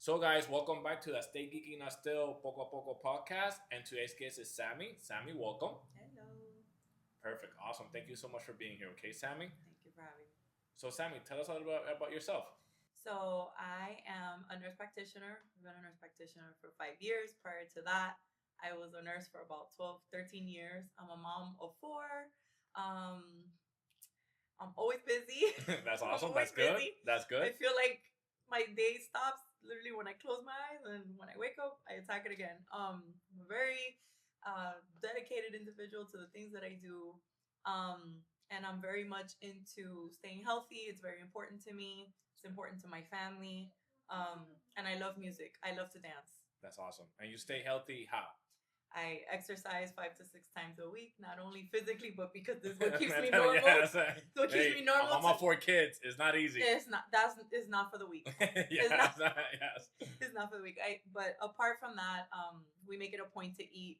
So, guys, welcome back to the Stay Geeky Not Still Poco podcast. And today's guest is Sammy. Sammy, welcome. Hello. Perfect. Awesome. Thank you so much for being here. Okay, Sammy? Thank you for having me. So, Sammy, tell us a little bit about yourself. So, I am a nurse practitioner. I've been a nurse practitioner for 5 years. Prior to that, I was a nurse for about 12, 13 years. I'm a mom of four. Um, I'm always busy. That's I'm awesome. always That's good. busy. That's good. I feel like my day stops literally when I close my eyes, and when I wake up, I attack it again. I'm a very dedicated individual to the things that I do. And I'm very much into staying healthy. It's very important to me. It's important to my family. And I love music. I love to dance. That's awesome. And you stay healthy how? I exercise 5 to 6 times a week, not only physically, but because this is what keeps me normal. Yes. So it keeps me normal. I'm on 4 kids. It's not easy. It's not. It's not for the weak. Yes, It's not for the weak. But apart from that, we make it a point to eat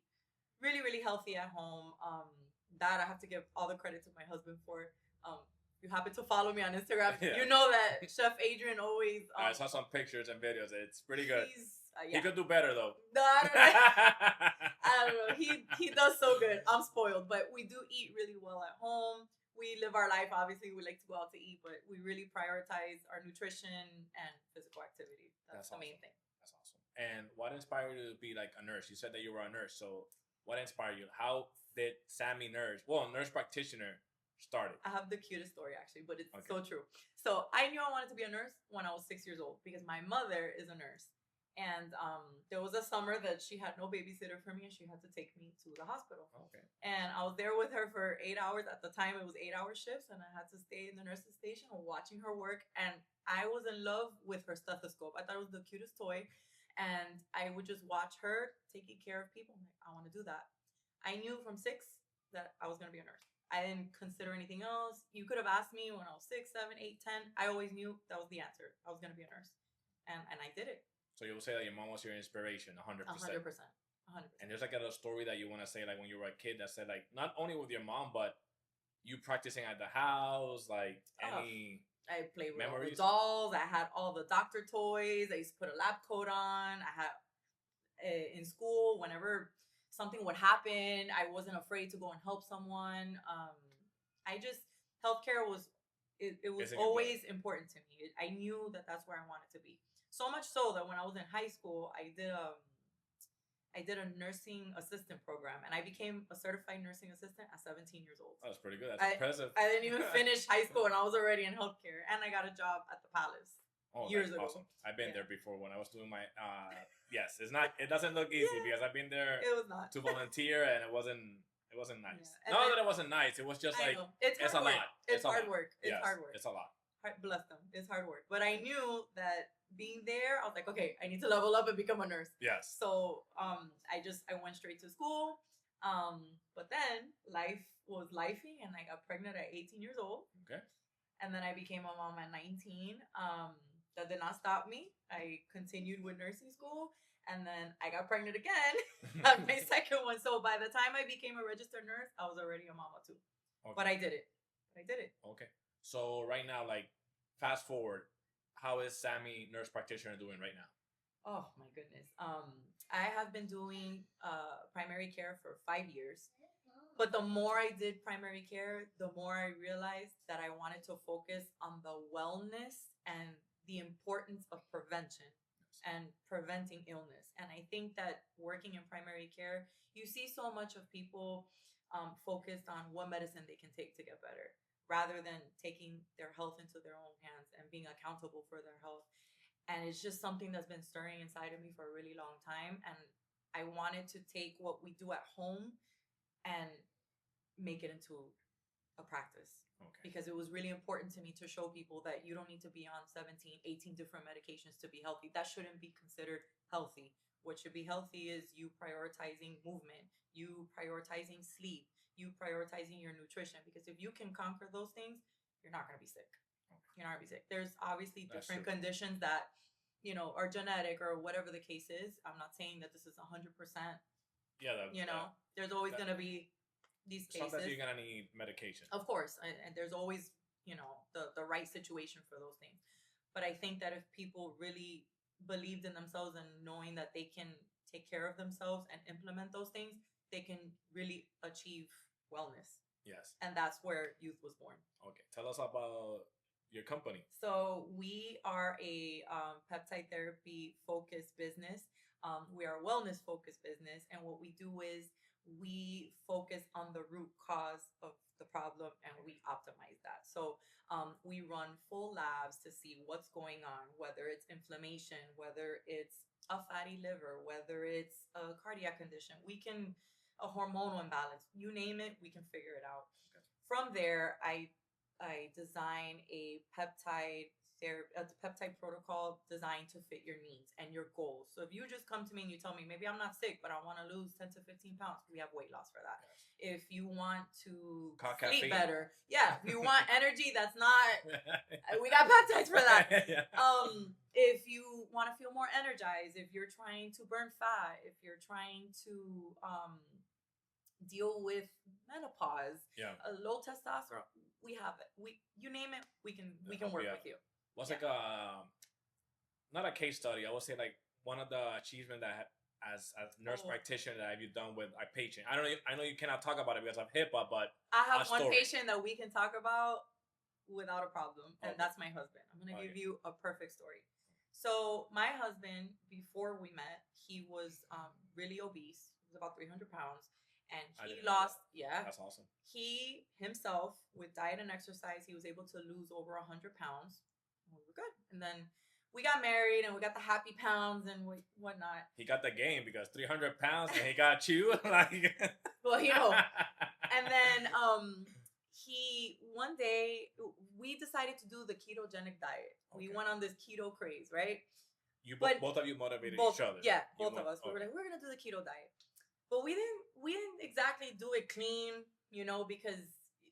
really, really healthy at home. That I have to give all the credit to my husband for. You happen to follow me on Instagram. Yeah. You know that Chef Adrian always. I saw some pictures and videos. It's pretty good. Yeah. He could do better though. No, I don't know. He does so good. I'm spoiled, but we do eat really well at home. We live our life. Obviously, we like to go out to eat, but we really prioritize our nutrition and physical activity. That's the main thing. That's awesome. And what inspired you to be like a nurse? You said that you were a nurse. So what inspired you? How did Sammy nurse practitioner started? I have the cutest story actually, but it's so true. So I knew I wanted to be a nurse when I was 6 years old because my mother is a nurse. And there was a summer that she had no babysitter for me, and she had to take me to the hospital. Okay. And I was there with her for 8 hours. At the time, it was 8-hour shifts, and I had to stay in the nurse's station watching her work. And I was in love with her stethoscope. I thought it was the cutest toy. And I would just watch her taking care of people. I'm like, I want to do that. I knew from 6 that I was going to be a nurse. I didn't consider anything else. You could have asked me when I was 6, 7, 8, 10. I always knew that was the answer. I was going to be a nurse. And I did it. So you will say that your mom was your inspiration, 100%. 100%. And there's like a little story that you want to say, like when you were a kid, that said like not only with your mom, but you practicing at the house, like any. I played with memories? All the dolls. I had all the doctor toys. I used to put a lab coat on. I had in school whenever something would happen, I wasn't afraid to go and help someone. Healthcare was always important to me. I knew that that's where I wanted to be. So much so that when I was in high school, I did a nursing assistant program, and I became a certified nursing assistant at 17 years old. That's pretty good. That's impressive. I didn't even finish high school, and I was already in healthcare, and I got a job at the Palace years ago. Awesome. I've been there before when I was doing my. Yes, it's not. It doesn't look easy because I've been there. It was not to volunteer, and it wasn't nice. Yeah. Not that it wasn't nice. It was just like it's a lot. It's hard work. It's hard work. It's a lot. Bless them. It's hard work. But I knew that being there, I was like, okay, I need to level up and become a nurse. Yes. So I went straight to school. But then life was lifing, and I got pregnant at 18 years old. Okay. And then I became a mom at 19. That did not stop me. I continued with nursing school, and then I got pregnant again at my second one. So by the time I became a registered nurse, I was already a mama too. Okay. But I did it. Okay. So right now, like, fast forward, how is Sammy nurse practitioner doing right now? Oh my goodness. I have been doing primary care for 5 years. But the more I did primary care, the more I realized that I wanted to focus on the wellness and the importance of prevention and preventing illness. And I think that working in primary care, you see so much of people focused on what medicine they can take to get better, rather than taking their health into their own hands and being accountable for their health. And it's just something that's been stirring inside of me for a really long time. And I wanted to take what we do at home and make it into a practice. Okay. Because it was really important to me to show people that you don't need to be on 17, 18 different medications to be healthy. That shouldn't be considered healthy. What should be healthy is you prioritizing movement, you prioritizing sleep, you prioritizing your nutrition. Because if you can conquer those things, you're not going to be sick. Okay. You're not going to be sick. There's obviously different conditions that, are genetic or whatever the case is. I'm not saying that this is 100%. Yeah. There's always going to be these cases. Sometimes you're gonna need medication. Of course, and there's always, the right situation for those things. But I think that if people really believed in themselves and knowing that they can take care of themselves and implement those things, they can really achieve wellness. Yes. And that's where Youth was born. Okay. Tell us about your company. So we are a peptide therapy focused business. We are a wellness focused business, and what we do is we focus on the root cause of the problem and we optimize that. So we run full labs to see what's going on, whether it's inflammation, whether it's a fatty liver, whether it's a cardiac condition. We can a hormonal imbalance, you name it, we can figure it out. Okay. From there, I design a peptide protocol designed to fit your needs and your goals. So if you just come to me and you tell me, maybe I'm not sick, but I want to lose 10 to 15 pounds, we have weight loss for that. Yes. If you want to sleep better, yeah. If you want energy, that's not, we got peptides for that. Yeah. If you want to feel more energized, if you're trying to burn fat, if you're trying to deal with menopause, yeah, low testosterone, we have it. You name it, we can work with you. What's like a not a case study? I would say like one of the achievements that as nurse practitioner that have you done with a patient. I know you cannot talk about it because of HIPAA, but I have one patient that we can talk about without a problem, and that's my husband. I'm gonna give you a perfect story. So my husband, before we met, he was really obese. He was about 300 pounds. And he lost, that's awesome. He himself, with diet and exercise, he was able to lose over 100 pounds. We were good. And then we got married and we got the happy pounds and whatnot. He got the game because 300 pounds and he got you. Like, well, you know. And then he, one day, we decided to do the ketogenic diet. Okay. We went on this keto craze, right? Both of you motivated each other. Yeah, both of us. Okay. We were like, we're going to do the keto diet. But we didn't exactly do it clean, you know, because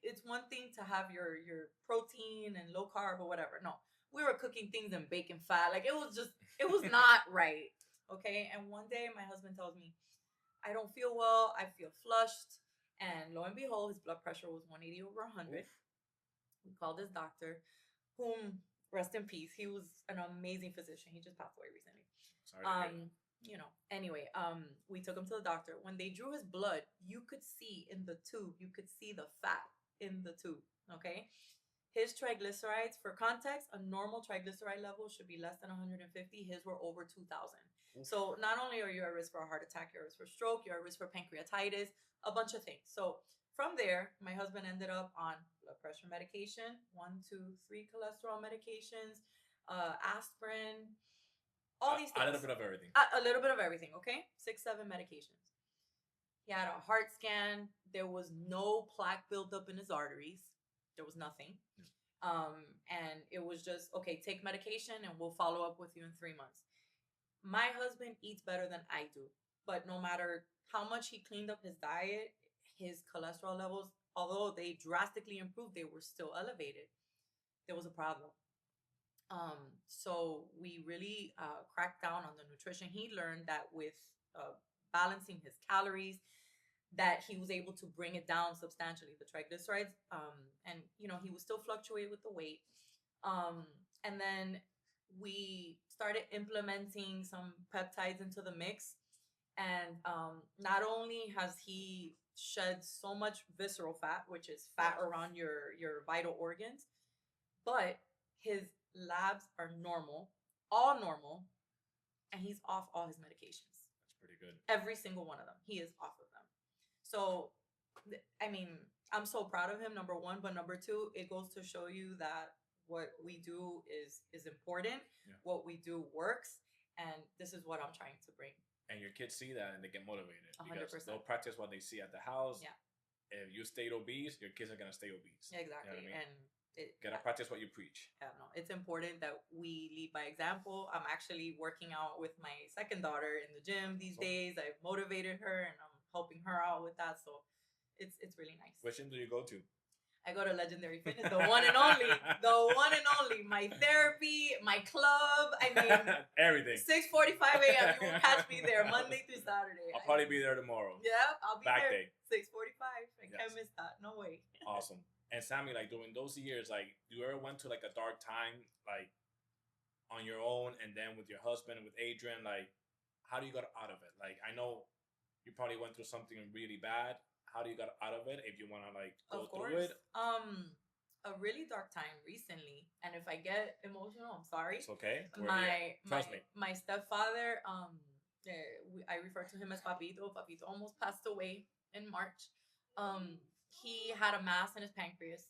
it's one thing to have your protein and low carb or whatever. No, we were cooking things in bacon fat. Like it was not right. Okay. And one day my husband tells me, I don't feel well. I feel flushed. And lo and behold, his blood pressure was 180 over 100. Oof. We called his doctor, whom, rest in peace, he was an amazing physician. He just passed away recently. Sorry. You know, anyway, we took him to the doctor. When they drew his blood, you could see in the tube, you could see the fat in the tube, okay? His triglycerides, for context, a normal triglyceride level should be less than 150. His were over 2,000. So not only are you at risk for a heart attack, you're at risk for stroke, you're at risk for pancreatitis, a bunch of things. So from there, my husband ended up on blood pressure medication, 1, 2, 3 cholesterol medications, aspirin, all these things. A little bit of everything. A little bit of everything, okay? 6, 7 medications. He had a heart scan. There was no plaque buildup in his arteries. There was nothing. And it was just, okay, take medication and we'll follow up with you in 3 months. My husband eats better than I do. But no matter how much he cleaned up his diet, his cholesterol levels, although they drastically improved, they were still elevated. There was a problem. So we really cracked down on the nutrition. He learned that with balancing his calories, that he was able to bring it down substantially, the triglycerides, and you know, he would still fluctuate with the weight. And then we started implementing some peptides into the mix, and not only has he shed so much visceral fat, which is fat around your vital organs, but his labs are normal, all normal, and he's off all his medications. That's pretty good. Every single one of them. He is off of them. So, I mean, I'm so proud of him, number one, but number two, it goes to show you that what we do is important. Yeah. What we do works, and this is what I'm trying to bring. And your kids see that and they get motivated. 100%. Because they'll practice what they see at the house. Yeah. If you stay obese, your kids are going to stay obese. Exactly. You know what I mean? And gotta practice what you preach. Yeah, no, it's important that we lead by example. I'm actually working out with my second daughter in the gym these days. I've motivated her and I'm helping her out with that. So it's really nice. Which gym do you go to? I go to Legendary Fitness, the one and only. My therapy, my club. I mean, everything. 6:45 a.m. You will catch me there Monday through Saturday. I'll probably be there tomorrow. Yeah, I'll be Back there. day. 6:45. I can't miss that. No way. Awesome. And Sammy, like during those years, like, do you ever went to like a dark time, like on your own, and then with your husband, with Adrian, like, how do you get out of it? Like, I know you probably went through something really bad. How do you get out of it? If you want to like go Of through course. it, A really dark time recently, and if I get emotional, I'm sorry. it's okay. We're here. My my Trust me. my stepfather, I refer to him as Papito. Papito almost passed away in March. He had a mass in his pancreas,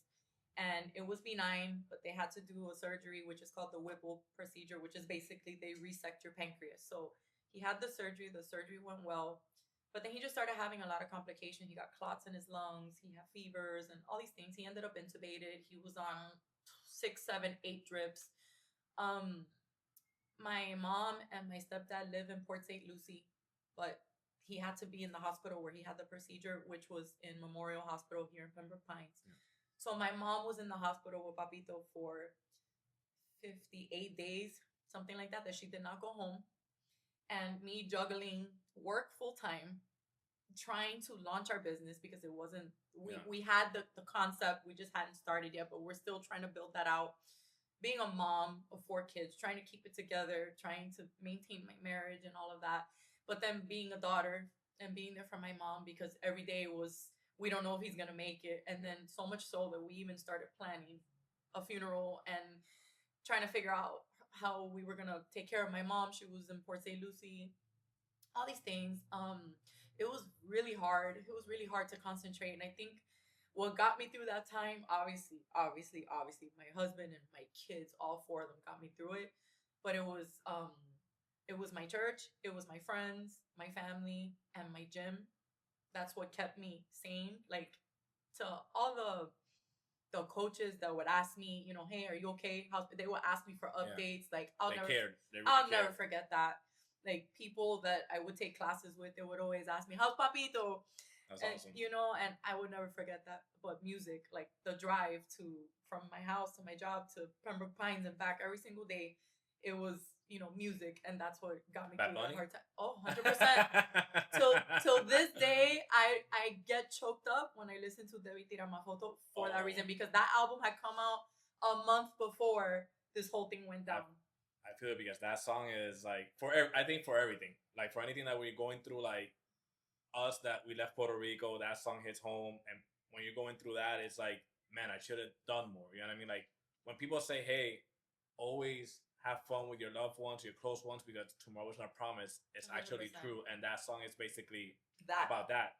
and it was benign, but they had to do a surgery, which is called the Whipple procedure, which is basically they resect your pancreas. So he had the surgery. The surgery went well, but then he just started having a lot of complications. He got clots in his lungs. He had fevers and all these things. He ended up intubated. He was on 6, 7, 8 drips. Um, my mom and my stepdad live in Port St. Lucie, but he had to be in the hospital where he had the procedure, which was in Memorial Hospital here in Pembroke Pines. Yeah. So my mom was in the hospital with Papito for 58 days, something like that, that she did not go home. And me juggling work full time, trying to launch our business because it wasn't, we had the concept, we just hadn't started yet, but we're still trying to build that out. Being a mom of 4 kids, trying to keep it together, trying to maintain my marriage and all of that. But then being a daughter and being there for my mom, because every day was, we don't know if he's going to make it. And then so much so that we even started planning a funeral and trying to figure out how we were going to take care of my mom. She was in Port St. Lucie, all these things. It was really hard. It was really hard to concentrate. And I think what got me through that time, obviously, my husband and my kids, all 4 of them got me through it. But it was my church, it was my friends, my family, and my gym. That's what kept me sane. Like, to all the coaches that would ask me, hey, are you okay? They would ask me for updates. Like, They cared. They really I'll cared. never forget that. Like, people that I would take classes with, they would always ask me, how's Papito? That's And awesome. and I would never forget that. But music, like the drive from my house to my job to Pembroke Pines and back every single day, it was, music, and that's what got me Bad through Bunny? that hard time. Oh, 100%. Till this day, I get choked up when I listen to Debí Tirar Más Foto for that reason, because that album had come out a month before this whole thing went down. I feel it because that song is like I think for everything, like for anything that we're going through, like us that we left Puerto Rico, that song hits home. And when you're going through that, it's like, man, I should have done more. You know what I mean? Like when people say, hey, always have fun with your loved ones, your close ones, because tomorrow's not promised, it's 100%. Actually true. And that song is basically about that.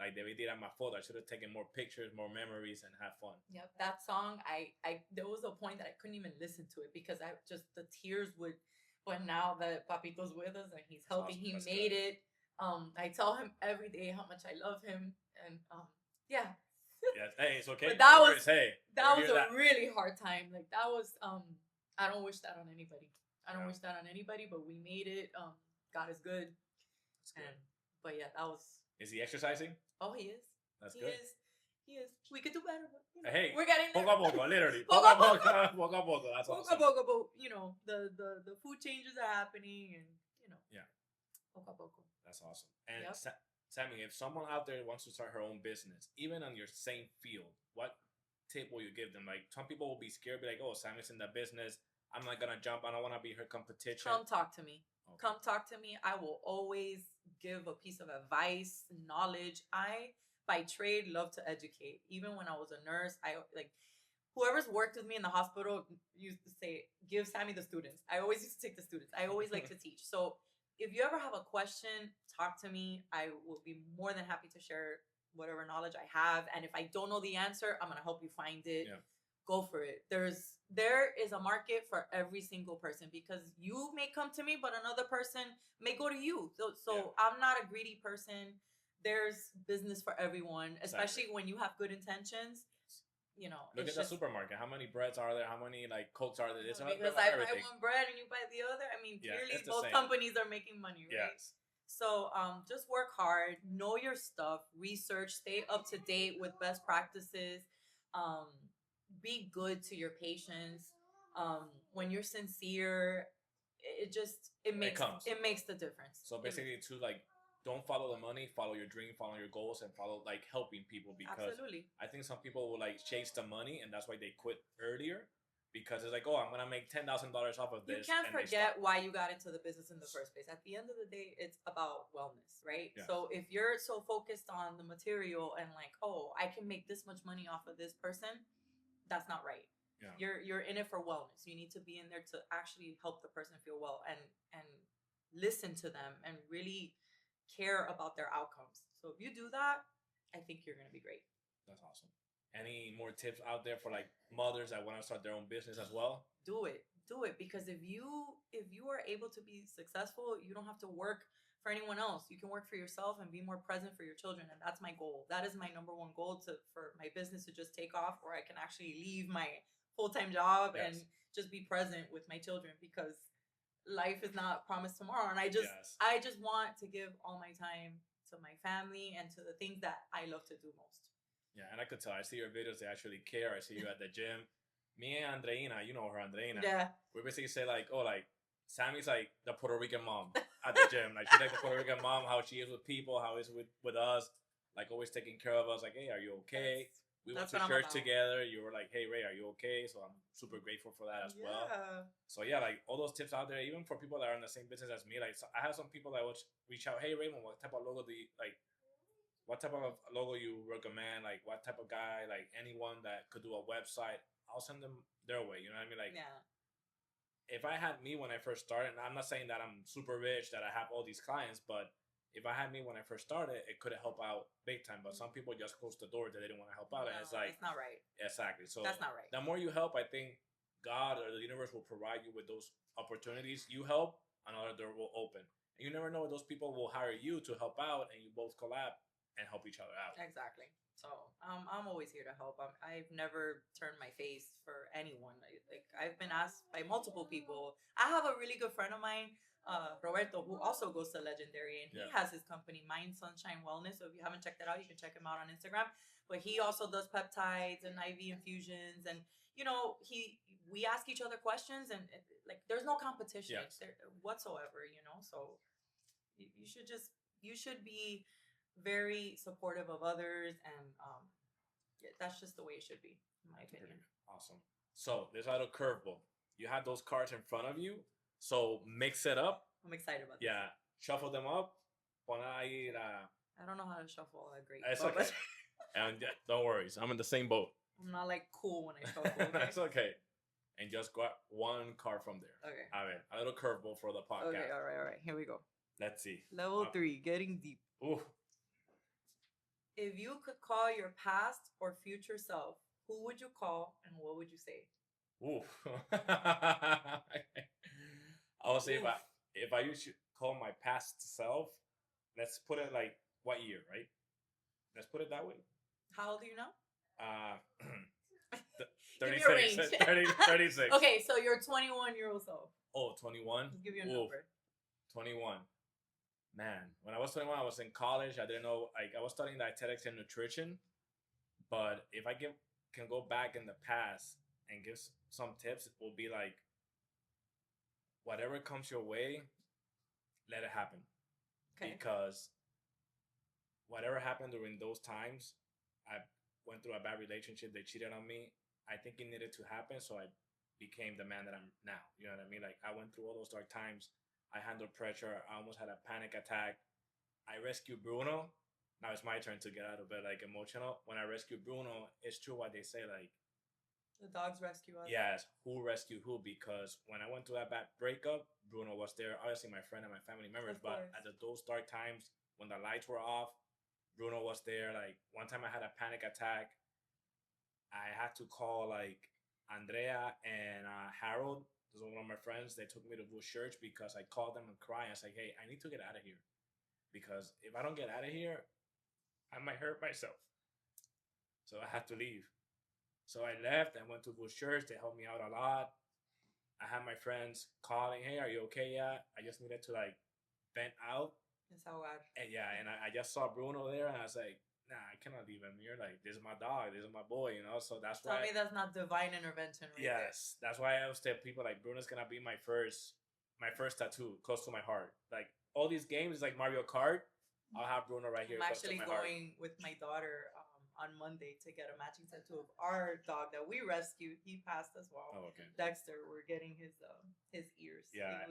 Like, debí tirar más fotos. I should have taken more pictures, more memories, and have fun. Yep, that song, I there was a point that I couldn't even listen to it because I just, the tears would. But now that Papito's with us and he's healthy, awesome. He made it. I tell him every day how much I love him, and yeah. Yes, hey, it's okay. But that was a really hard time. Like, that was I don't wish that on anybody. I don't wish that on anybody. But we made it. God is good. That's good. But yeah, that was. Is he exercising? Oh, he is. That's good. He is. We could do better. But, hey, we're getting there. Poco a poco, literally. Poco a poco. That's awesome. Poco a poco. But the food changes are happening, and Yeah. Poco a poco. That's awesome. And Sammy, if someone out there wants to start her own business, even on your same field, what tip will you give them? Like, some people will be scared, be like, "Oh, Sammy's in that business. I'm not gonna jump. I don't want to be her competition." Come talk to me. Okay. Come talk to me. I will always give a piece of advice, knowledge. I, by trade, love to educate. Even when I was a nurse, I like whoever's worked with me in the hospital used to say, "Give Sammy the students." I always used to take the students. I always like to teach. So if you ever have a question, talk to me. I will be more than happy to share whatever knowledge I have. And if I don't know the answer, I'm gonna help you find it. Yeah. Go for it. There is a market for every single person, because you may come to me, but another person may go to you. So I'm not a greedy person. There's business for everyone, especially when you have good intentions. Look at the supermarket. How many breads are there? How many like Cokes are there? Because I buy one bread and you buy the other. I mean, clearly both companies are making money, right? Yes. So just work hard, know your stuff, research, stay up to date with best practices. Be good to your patients. When you're sincere, it makes the difference. So basically, don't follow the money, follow your dream, follow your goals, and follow like helping people, because absolutely. I think some people will like chase the money, and that's why they quit earlier, because it's like, oh, I'm gonna make $10,000 off of You this. can't and they forget stop. why you got into the business in the first place. At the end of the day, it's about wellness, right? Yes. So if you're so focused on the material and like, oh, I can make this much money off of this person, that's not right. Yeah. You're in it for wellness. You need to be in there to actually help the person feel well and listen to them and really care about their outcomes. So if you do that, I think you're gonna be great. That's awesome. Any more tips out there for like mothers that want to start their own business as well? Do it because if you are able to be successful, you don't have to work for anyone else. You can work for yourself and be more present for your children, and that's my goal. That is my number one goal, to for my business to just take off, where I can actually leave my full-time job Yes. and just be present with my children, because life is not promised tomorrow, and I just Yes. I just want to give all my time to my family and to the things that I love to do most. Yeah, and I could tell. I see your videos; they actually care. I see you at the gym. Me and Andreina, you know her, Andreina. Yeah. We basically say like, oh, like Sammy's like the Puerto Rican mom at the gym. Like she's like the Puerto Rican mom. How she is with people, how is with us. Like always taking care of us. Like, hey, are you okay? We went That's to what I'm church about. together. You were like, hey, Ray, are you okay? So I'm super grateful for that as well. Yeah. So yeah, like all those tips out there, even for people that are in the same business as me. Like so I have some people that will reach out, hey Raymond, what type of logo do you like? What type of logo you recommend? Like what type of guy? Like anyone that could do a website, I'll send them their way. You know what I mean? Like Yeah. if I had me when I first started, and I'm not saying that I'm super rich, that I have all these clients, but if I had me when I first started, it could have helped out big time. But some people just closed the door that they didn't want to help out, and it's like that's not right. exactly. So That's not right. the more you help, I think God or the universe will provide you with those opportunities. You help, another door will open. And you never know, those people will hire you to help out, and you both collab and help each other out. Exactly. So I'm always here to help. I've never turned my face for anyone. Like I've been asked by multiple people. I have a really good friend of mine, Roberto, who also goes to Legendary, and he Yeah. has his company, Mind Sunshine Wellness. So if you haven't checked that out, you can check him out on Instagram. But he also does peptides and IV infusions, and we ask each other questions, and like there's no competition Yes. there whatsoever. So you should be very supportive of others, and yeah, that's just the way it should be, in my opinion. Awesome. So there's a little curveball. You have those cards in front of you, so mix it up. I'm excited about this. Yeah, shuffle them up. Pon ahí la. I don't know how to shuffle all that great. It's but okay. And don't worry, I'm in the same boat. I'm not like cool when I shuffle. Okay? That's okay. And just grab one card from there. Okay. A ver, a little curveball for the podcast. Okay, all right. Here we go. Let's see. Level 3, getting deep. Ooh. If you could call your past or future self, who would you call and what would you say? Ooh. I would say if I should call my past self, let's put it like what year, right? Let's put it that way. How old are you now? 36. 36. Okay, so you're 21-year-old self. Oh, 21? I'll give you a number. 21. Man, when I was 21, I was in college. I didn't know, like, I was studying dietetics and nutrition. But if I can go back in the past and give some tips, it will be like, whatever comes your way, let it happen. Okay. Because whatever happened during those times, I went through a bad relationship. They cheated on me. I think it needed to happen, so I became the man that I'm now. You know what I mean? Like, I went through all those dark times. I handled pressure. I almost had a panic attack. I rescued Bruno. Now it's my turn to get out of bed, like, emotional. When I rescued Bruno, it's true what they say, like, the dogs rescue us. yes, who rescued who? Because when I went through that bad breakup, Bruno was there. Obviously, my friend and my family members. But at those dark times, when the lights were off, Bruno was there. Like, one time I had a panic attack. I had to call, like, Andrea and Harold. Those are one of my friends. They took me to Bush Church because I called them and cried. I was like, hey, I need to get out of here. Because if I don't get out of here, I might hurt myself. So I had to leave. So I left. I went to Bush Church. They helped me out a lot. I had my friends calling, hey, are you okay yet? I just needed to, like, vent out. That's how I... And yeah, and I just saw Bruno there, and I was like, nah, I cannot leave him here. Like, this is my dog. This is my boy, you know? So that's why... Tell me that's not divine intervention right there. Yes. That's why I always tell people, like, Bruno's going to be my first tattoo, close to my heart. Like, all these games, like Mario Kart, I'll have Bruno right here. I'm actually going with my daughter on Monday to get a matching tattoo of our dog that we rescued. He passed as well. Oh, okay. Dexter, we're getting his ears. Yeah.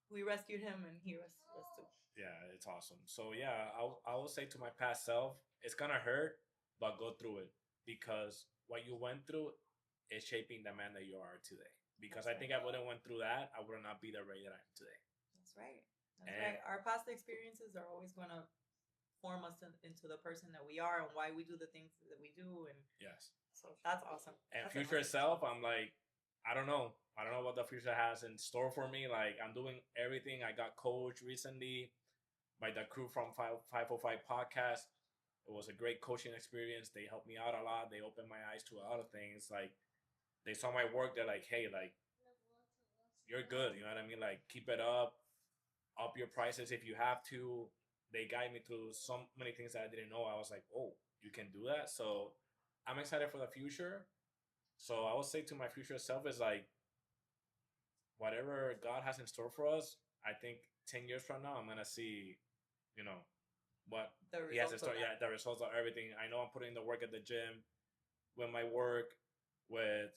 We rescued him and he was too. Yeah, it's awesome. So yeah, I will say to my past self, it's gonna hurt, but go through it because what you went through is shaping the man that you are today. Because That's I think right. I wouldn't went through that, I would not be the way that I am today. That's right. That's And right. Our past experiences are always going to form us into the person that we are and why we do the things that we do. And yes, so that's awesome. and That's an future awesome self, experience. I'm like, I don't know. I don't know what the future has in store for me. Like I'm doing everything. I got coached recently by the crew from 505 podcast. It was a great coaching experience. They helped me out a lot. They opened my eyes to a lot of things. Like they saw my work. They're like, hey, like you're good. You know what I mean? Like keep it up your prices if you have to. They guide me through so many things that I didn't know. I was like, oh, you can do that. So I'm excited for the future. So I would say to my future self is like, whatever God has in store for us, I think 10 years from now, I'm going to see, you know, what The He has in results of store. that. Yeah, the results of everything. I know I'm putting the work at the gym, with my work, with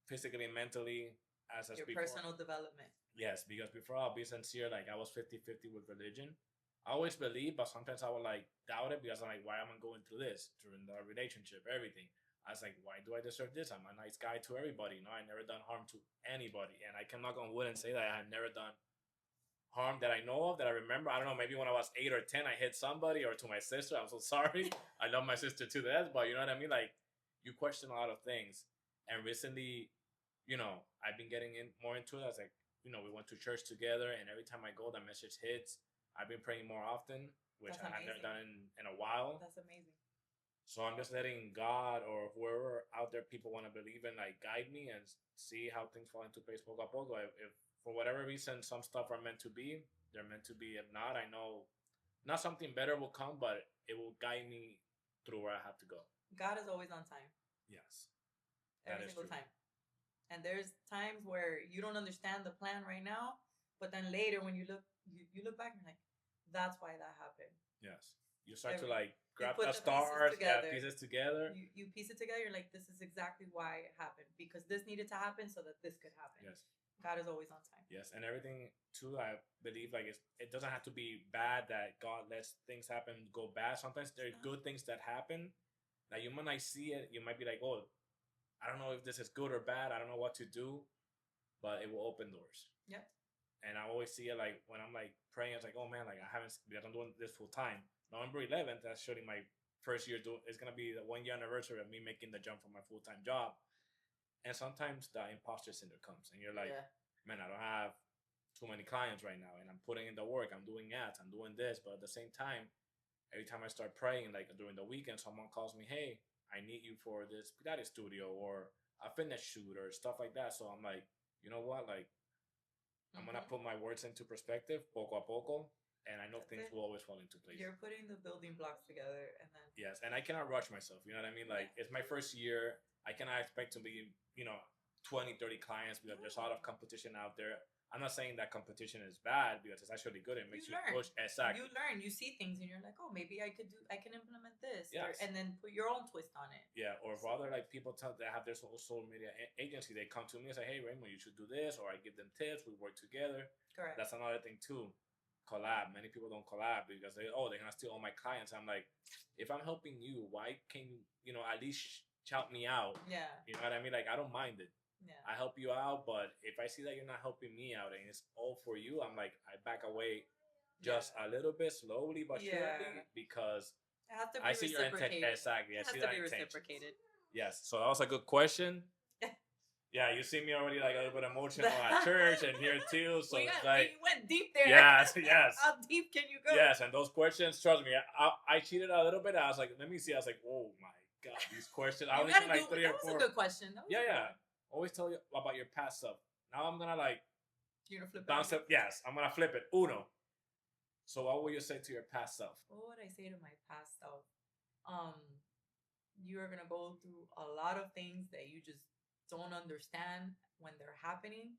physically and mentally as a Your speaker. personal development. Yes, because before I'll be sincere, like I was 50-50 with religion. I always believe, but sometimes I would like doubt it because I'm like, why am I going through this during the relationship, everything? I was like, why do I deserve this? I'm a nice guy to everybody. You know, I never done harm to anybody. And I can knock on wood and say that I have never done harm that I know of, that I remember. I don't know, maybe when I was 8 or 10, I hit somebody or to my sister. I'm so sorry. I love my sister to death, but you know what I mean? Like, you question a lot of things. And recently, you know, I've been getting in more into it. I was like, you know, we went to church together, and every time I go, that message hits. I've been praying more often, which That's I have never amazing. done in a while. That's amazing. So I'm just letting God or whoever out there people want to believe in, like guide me and see how things fall into place poco a poco. If for whatever reason some stuff are meant to be, they're meant to be. If not, I know not something better will come, but it will guide me through where I have to go. God is always on time. Yes, that Every is single true. time. And there's times where you don't understand the plan right now, but then later when you look back and you're like, that's why that happened. Yes, you start to Every like you grab put the the pieces stars, yeah, together. pieces together. You piece it together, you're like, this is exactly why it happened. Because this needed to happen so that this could happen. Yes. God is always on time. Yes, and everything too. I believe like it doesn't have to be bad that God lets things happen go bad. Sometimes there are good things that happen that you might not see it. You might be like, oh, I don't know if this is good or bad. I don't know what to do, but it will open doors. Yep. And I always see it like when I'm like praying, it's like, oh man, like I haven't because I'm doing this full time. November 11th, that's showing my first year. It's gonna be the 1 year anniversary of me making the jump from my full time job. And sometimes the imposter syndrome comes, and you're like, Yeah. man, I don't have too many clients right now, and I'm putting in the work. I'm doing ads. I'm doing this, but at the same time, every time I start praying, like during the weekend, someone calls me, hey, I need you for this Pilates studio or a fitness shoot or stuff like that. So I'm like, you know what? Like, I'm gonna put my words into perspective, poco a poco, and I know That's things it. will always fall into place. You're putting the building blocks together and then Yes, and I cannot rush myself. You know what I mean? Like, it's my first year. I cannot expect to be, 20, 30 clients because there's a lot of competition out there. I'm not saying that competition is bad because it's actually good. It makes you learn. push. Exactly. You learn, you see things and you're like, oh, maybe I can implement this. Yes. And then put your own twist on it. Yeah, or if other like people that have their social media agency, they come to me and say, "Hey, Raymond, you should do this," or I give them tips. We work together. Correct. That's another thing too. Collab. Many people don't collab because they're gonna steal all my clients. I'm like, if I'm helping you, why can you at least shout me out? Yeah. You know what I mean? Like I don't mind it. Yeah. I help you out, but if I see that you're not helping me out and it's all for you, I'm like I back away just a little bit slowly but surely because it has to be I see your intent. reciprocated. Exactly. I It has see to that be intention. reciprocated. Yes. So that was a good question. Yeah, you see me already like a little bit emotional at church and here too. So it's like we went deep there. Yes, yes. How deep can you go? Yes, and those questions, trust me, I cheated a little bit. I was like, let me see. I was like, oh my god, these questions. I only seen like 3 or 4. That was a good question. Yeah. Always tell you about your past self. Now I'm gonna like you're gonna flip bounce it. Yes, I'm gonna flip it. Uno. So what would you say to your past self? What would I say to my past self? You are gonna go through a lot of things that you just don't understand when they're happening,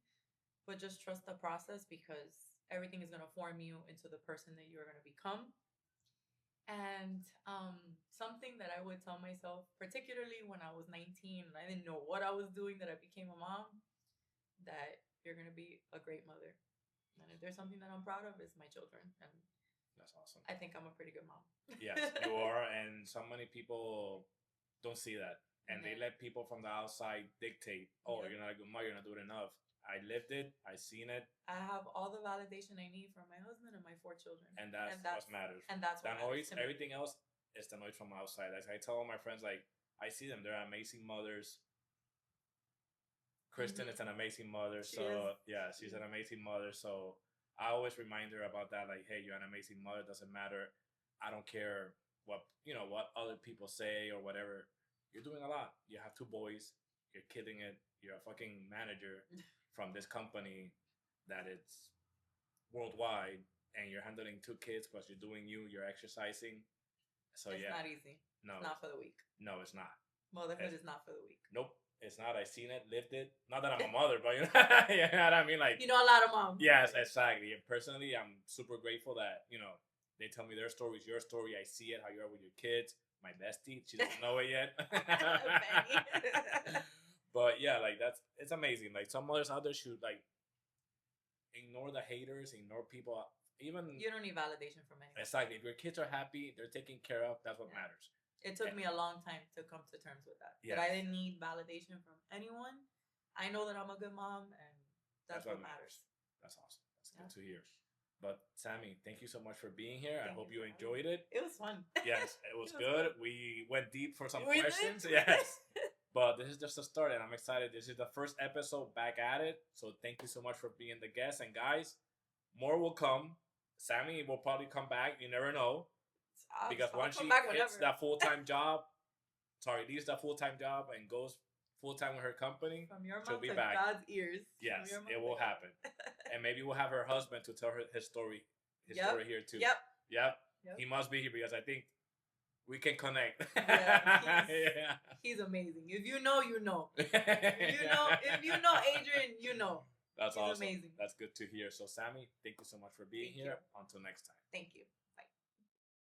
but just trust the process because everything is gonna form you into the person that you're gonna become. And something that I would tell myself, particularly when I was 19 and I didn't know what I was doing, that I became a mom, that you're gonna be a great mother. And if there's something that I'm proud of, it's my children. And That's awesome. I think I'm a pretty good mom. Yes, you are, and so many people don't see that, and they let people from the outside dictate. Oh, you're not a good mother. You're not doing enough. I lived it. I seen it. I have all the validation I need from my husband and my 4 children, and that's what matters. And that's what that noise. Everything else is the noise from outside. As I tell all my friends, like I see them, they're amazing mothers. Kristen is an amazing mother. She's an amazing mother. So I always remind her about that. Like, hey, you're an amazing mother. Doesn't matter. I don't care what other people say or whatever. You're doing a lot. You have 2 boys. You're killing it. You're a fucking manager from this company that it's worldwide, and you're handling 2 kids plus you're doing you're exercising. So it's not easy. No, it's not for the weak. No, it's not. Motherhood is not for the weak. Nope. It's not. I seen it, lived it. Not that I'm a mother, but you know what I mean. Like, you know a lot of moms. Yes, exactly. And personally, I'm super grateful that they tell me their stories, your story. I see it, how you are with your kids. My bestie, she doesn't know it yet. But yeah, like it's amazing. Like some mothers out there should like ignore the haters, ignore people. Even you don't need validation from anyone. Exactly. If your kids are happy, they're taken care of. That's what matters. It took me a long time to come to terms with that. Yes. That I didn't need validation from anyone. I know that I'm a good mom, and that's what matters. That's awesome. That's good to hear. But Sammy, thank you so much for being here. I hope you enjoyed it. It was fun. Yes, it was good. We went deep for some questions. Yes. But this is just a start, and I'm excited. This is the first episode back at it. So thank you so much for being the guest. And guys, more will come. Sammy will probably come back. You never know. Because once she hits that full-time job, leaves that full-time job and goes full-time with her company, from your she'll mouth be to back. God's ears. Yes, it will happen. And maybe we'll have her husband to tell her his story. Story here too. Yep. He must be here because I think we can connect. He's amazing. If you know, you know. If you know Adrian, you know. That's awesome. Amazing. That's good to hear. So Sammy, thank you so much for being here. Until next time. Thank you.